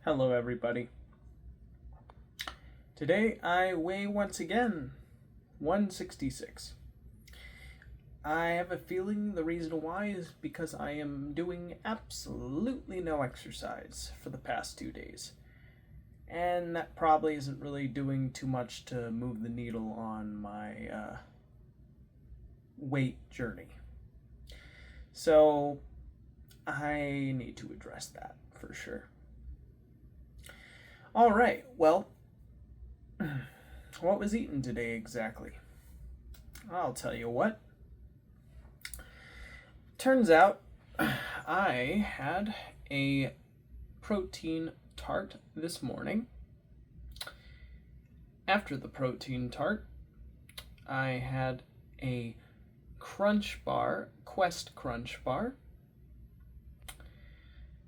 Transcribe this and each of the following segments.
Hello, everybody. Today I weigh once again 166. I have a feeling the reason why is because I am doing absolutely no exercise for the past 2 days. And that probably isn't really doing too much to move the needle on my weight journey. So I need to address that for sure. All right, well, what was eaten today exactly? I'll tell you what. Turns out I had a protein tart this morning. After the protein tart, I had a Crunch Bar, Quest Crunch Bar.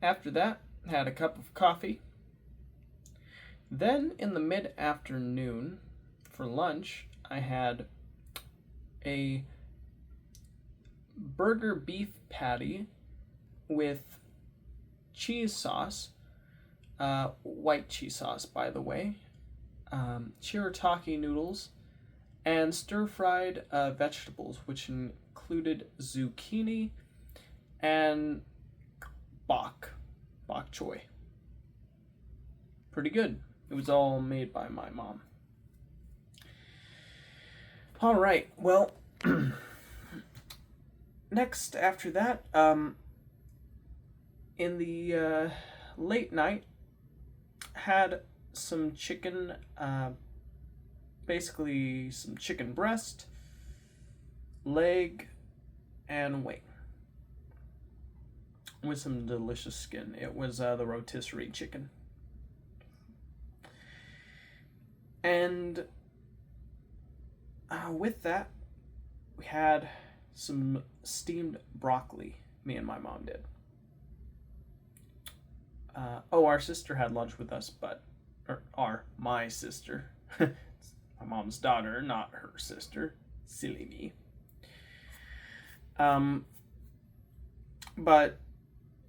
After that, had a cup of coffee. Then in the mid-afternoon, for lunch, I had a burger beef patty with cheese sauce, white cheese sauce, by the way, shirataki noodles, and stir-fried vegetables, which included zucchini and bok choy. Pretty good. It was all made by my mom. All right, well, next after that, in the late night, had some chicken, basically some chicken breast, leg, and wing, with some delicious skin. It was the rotisserie chicken. And with that, we had some steamed broccoli, me and my mom did. Our sister had lunch with us, my sister. My mom's daughter, not her sister. Silly me. But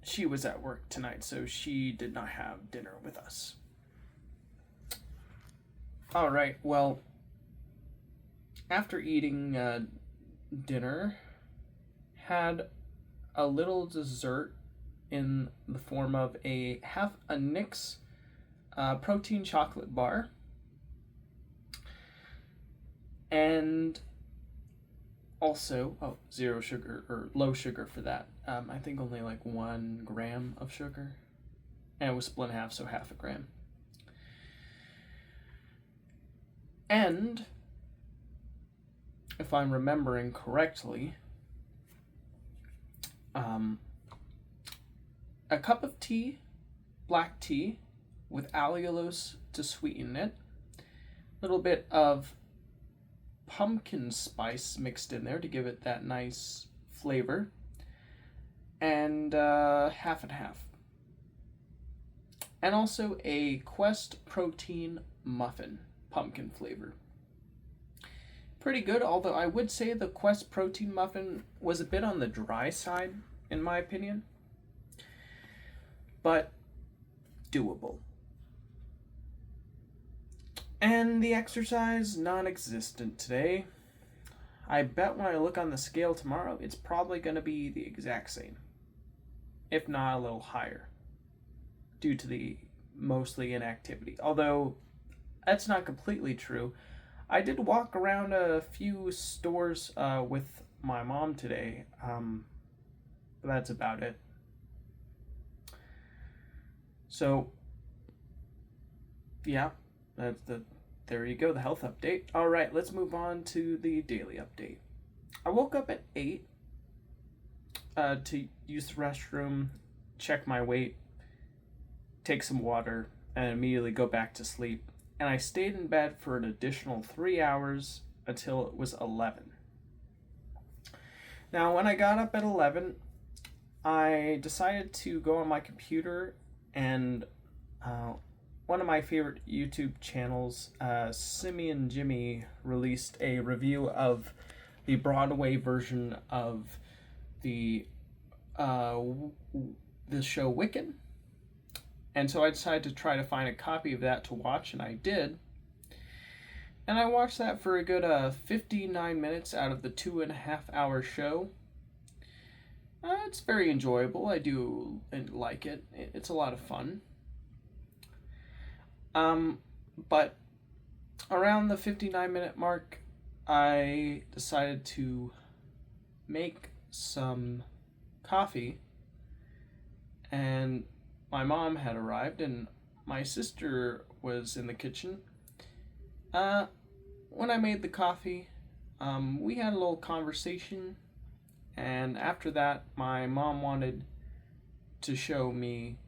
she was at work tonight, so she did not have dinner with us. All right, well, after eating dinner, had a little dessert in the form of a Nix protein chocolate bar, and also zero sugar or low sugar for that. I think only like 1 gram of sugar, and it was split in half, so half a gram. And if I'm remembering correctly, a cup of tea, black tea, with allulose to sweeten it, a little bit of pumpkin spice mixed in there to give it that nice flavor, and half and half. And also a Quest protein muffin, pumpkin flavor. Pretty good, although I would say the Quest protein muffin was a bit on the dry side, in my opinion. But doable. And the exercise, non-existent today. I bet when I look on the scale tomorrow, it's probably going to be the exact same, if not a little higher, due to the mostly inactivity. Although that's not completely true. I did walk around a few stores with my mom today, but that's about it. So, yeah, there you go, the health update. All right, let's move on to the daily update. I woke up at 8 to use the restroom, check my weight, take some water, and immediately go back to sleep. And I stayed in bed for an additional 3 hours until it was 11. Now, when I got up at 11, I decided to go on my computer, and one of my favorite YouTube channels, Simeon Jimmy, released a review of the Broadway version of the show Wicked, And so I decided to try to find a copy of that to watch, and I did. And I watched that for a good 59 minutes out of the 2.5 hour show. It's very enjoyable. I do like it. It's a lot of fun. But around the 59-minute mark, I decided to make some coffee, and my mom had arrived, and my sister was in the kitchen. When I made the coffee, we had a little conversation, and after that, my mom wanted to show me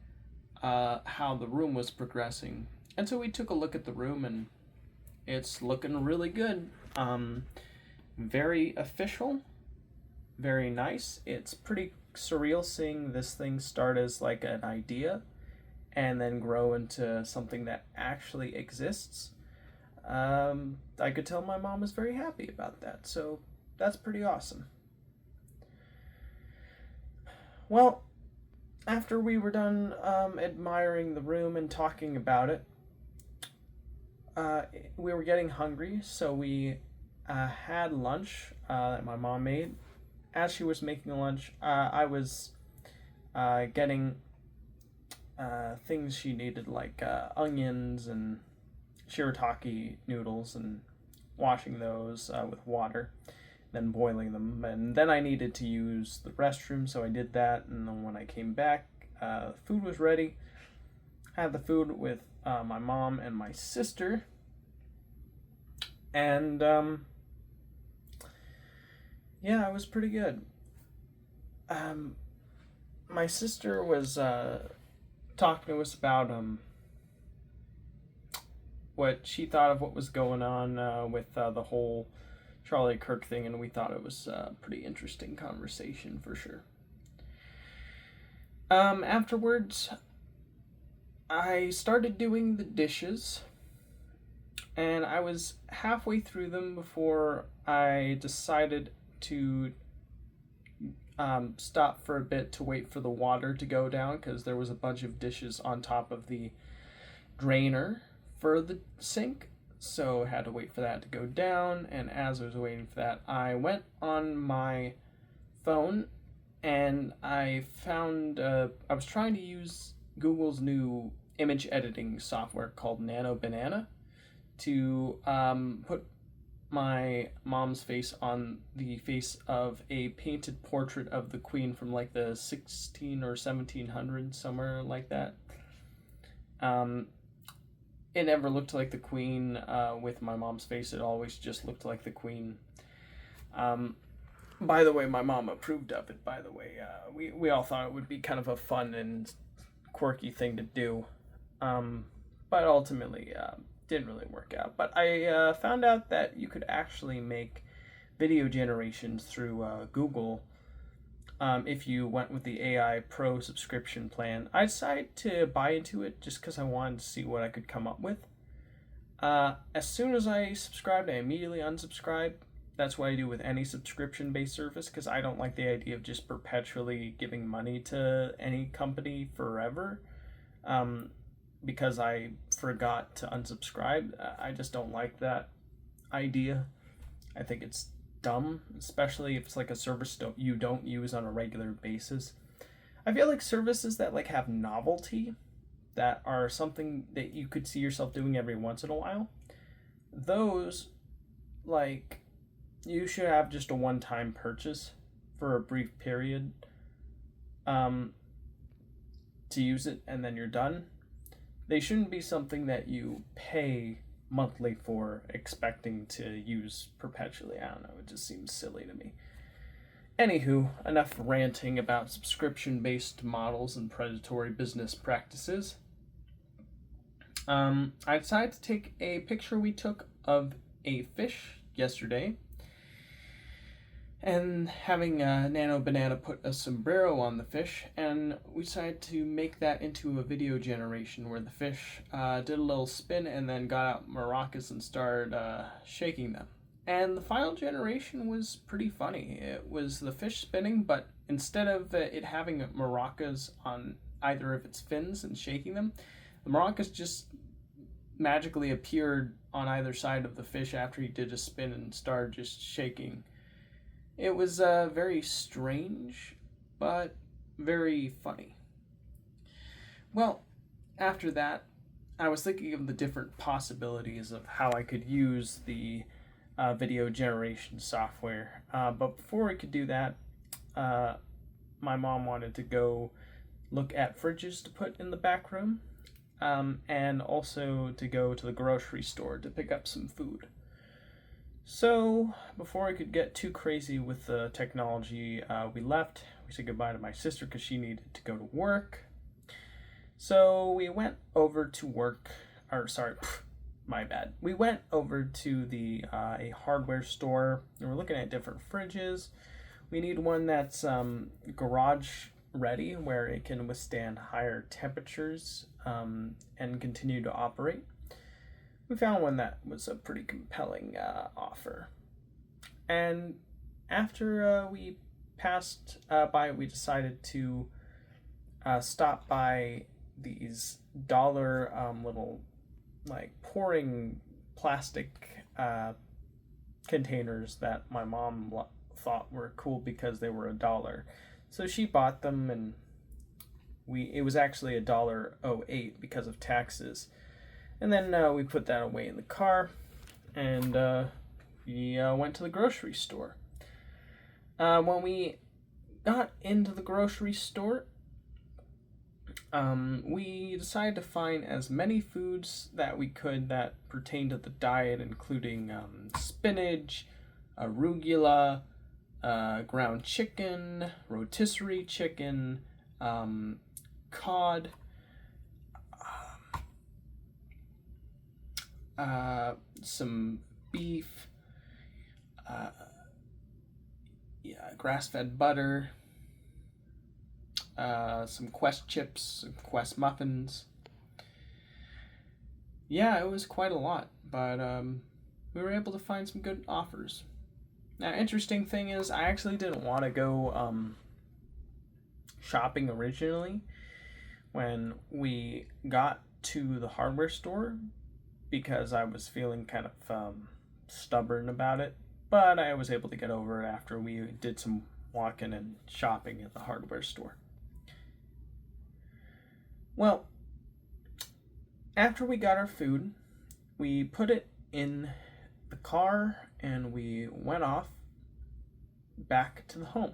how the room was progressing. And so we took a look at the room, and it's looking really good. Very official, very nice. It's pretty surreal seeing this thing start as like an idea and then grow into something that actually exists. I could tell my mom was very happy about that, so that's pretty awesome. Well, after we were done admiring the room and talking about it, we were getting hungry, so we had lunch that my mom made. As she was making lunch, I was getting things she needed, like onions and shirataki noodles, and washing those with water, then boiling them. And then I needed to use the restroom, so I did that. And then when I came back, food was ready. I had the food with my mom and my sister. And yeah, it was pretty good. My sister was talking to us about what she thought of what was going on with the whole Charlie Kirk thing, and we thought it was a pretty interesting conversation for sure. Afterwards, I started doing the dishes, and I was halfway through them before I decided to stop for a bit to wait for the water to go down, because there was a bunch of dishes on top of the drainer for the sink, so I had to wait for that to go down. And as I was waiting for that, I went on my phone and I found I was trying to use Google's new image editing software called Nano Banana to put my mom's face on the face of a painted portrait of the Queen from like the 16 or 1700s, somewhere like that. It never looked like the Queen with my mom's face. It always just looked like the Queen. By the way, my mom approved of it, by the way. We all thought it would be kind of a fun and quirky thing to do. But ultimately, didn't really work out. But I found out that you could actually make video generations through Google if you went with the AI Pro subscription plan. I decided to buy into it just because I wanted to see what I could come up with. As soon as I subscribed, I immediately unsubscribed. That's what I do with any subscription-based service, because I don't like the idea of just perpetually giving money to any company forever. Because I forgot to unsubscribe. I just don't like that idea. I think it's dumb, especially if it's like a service you don't use on a regular basis. I feel like services that like have novelty, that are something that you could see yourself doing every once in a while, those, like, you should have just a one-time purchase for a brief period to use it, and then you're done. They shouldn't be something that you pay monthly for, expecting to use perpetually. I don't know, it just seems silly to me. Anywho, enough ranting about subscription-based models and predatory business practices. I decided to take a picture we took of a fish yesterday, and having Nano Banana put a sombrero on the fish, and we decided to make that into a video generation where the fish did a little spin and then got out maracas and started shaking them. And the final generation was pretty funny. It was the fish spinning, but instead of it having maracas on either of its fins and shaking them. The maracas just magically appeared on either side of the fish after he did a spin and started just shaking. It was very strange, but very funny. Well, after that, I was thinking of the different possibilities of how I could use the video generation software. But before I could do that, my mom wanted to go look at fridges to put in the back room, and also to go to the grocery store to pick up some food. So, before I could get too crazy with the technology, we left. We said goodbye to my sister because she needed to go to work. So, we went over to work, or sorry, my bad. We went over to the a hardware store, and we're looking at different fridges. We need one that's garage ready, where it can withstand higher temperatures and continue to operate. We found one that was a pretty compelling offer. And after we passed by, we decided to stop by these dollar little, like, pouring plastic containers that my mom thought were cool because they were $1. So she bought them, and it was actually $1.08 because of taxes. And then we put that away in the car, and we went to the grocery store. When we got into the grocery store, we decided to find as many foods that we could that pertain to the diet, including spinach, arugula, ground chicken, rotisserie chicken, cod, some beef, grass-fed butter, some Quest chips, some Quest muffins. Yeah, it was quite a lot, but we were able to find some good offers. Now, interesting thing is, I actually didn't want to go shopping originally when we got to the hardware store, because I was feeling kind of stubborn about it, but I was able to get over it after we did some walking and shopping at the hardware store. Well, after we got our food, we put it in the car and we went off back to the home.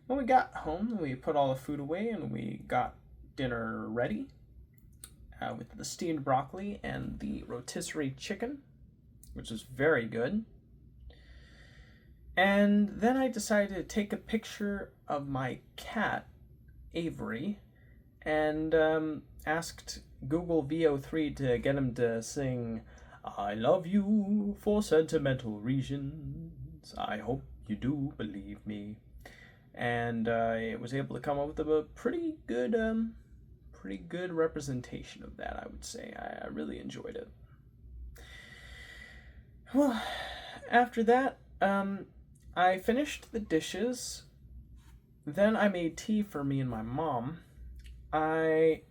When we got home, we put all the food away and we got dinner ready. With the steamed broccoli and the rotisserie chicken, which is very good. And then I decided to take a picture of my cat, Avery, and asked Google VO3 to get him to sing "I love you for sentimental reasons. I hope you do believe me." And I was able to come up with a pretty good representation of that, I would say. I really enjoyed it. Well, after that, I finished the dishes. Then I made tea for me and my mom. I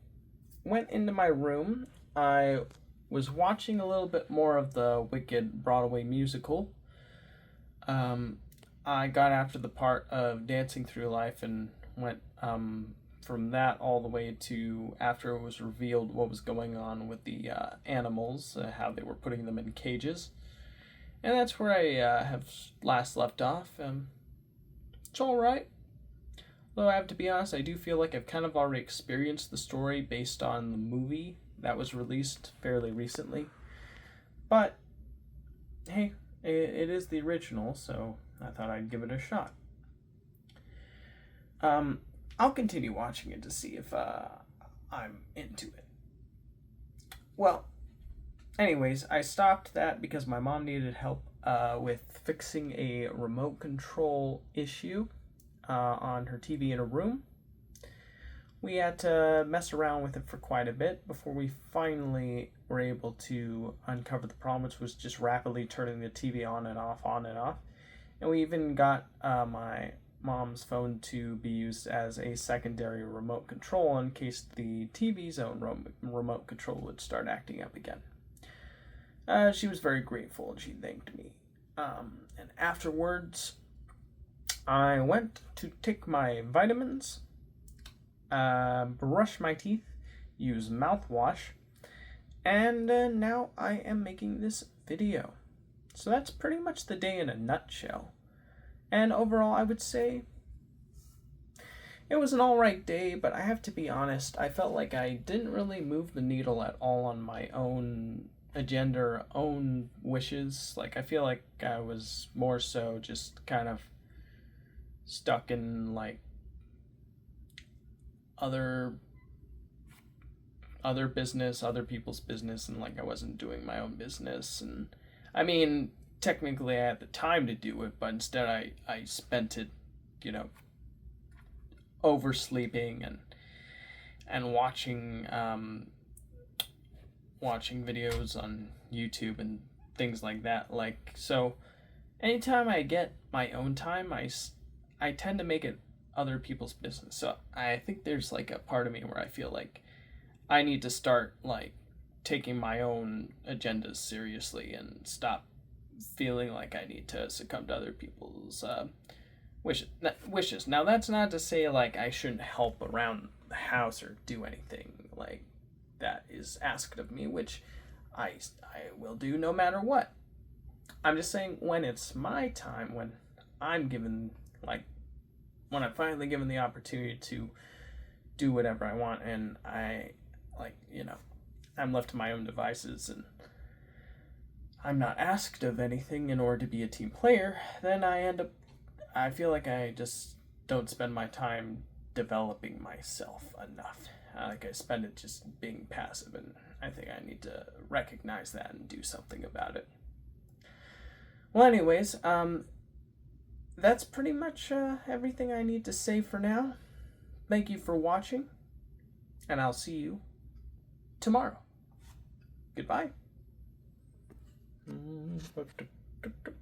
went into my room. I was watching a little bit more of the Wicked Broadway musical. I got after the part of Dancing Through Life and went from that all the way to after it was revealed what was going on with the animals, how they were putting them in cages. And that's where I have last left off. It's alright. Though I have to be honest, I do feel like I've kind of already experienced the story based on the movie that was released fairly recently. But, hey, it is the original, so I thought I'd give it a shot. I'll continue watching it to see if I'm into it. Well, anyways, I stopped that because my mom needed help with fixing a remote control issue on her TV in her room. We had to mess around with it for quite a bit before we finally were able to uncover the problem, which was just rapidly turning the TV on and off, on and off. And we even got my mom's phone to be used as a secondary remote control in case the TV's own remote control would start acting up again. She was very grateful and she thanked me. And afterwards, I went to take my vitamins, brush my teeth, use mouthwash, and now I am making this video. So that's pretty much the day in a nutshell. And overall, I would say it was an alright day, but I have to be honest, I felt like I didn't really move the needle at all on my own agenda or own wishes. Like, I feel like I was more so just kind of stuck in, like, other business, other people's business, and like I wasn't doing my own business. And I mean, technically I had the time to do it, but instead I spent it, oversleeping and watching videos on YouTube and things like that. Like, so anytime I get my own time, I tend to make it other people's business. So I think there's like a part of me where I feel like I need to start like taking my own agendas seriously and stop feeling like I need to succumb to other people's wishes. Now that's not to say like I shouldn't help around the house or do anything like that is asked of me, which I will do no matter what. I'm just saying when it's my time, when I'm finally given the opportunity to do whatever I want, and I'm left to my own devices and I'm not asked of anything in order to be a team player, then I feel like I just don't spend my time developing myself enough. Like I spend it just being passive, and I think I need to recognize that and do something about it. Well, anyways, that's pretty much everything I need to say for now. Thank you for watching, and I'll see you tomorrow. Goodbye.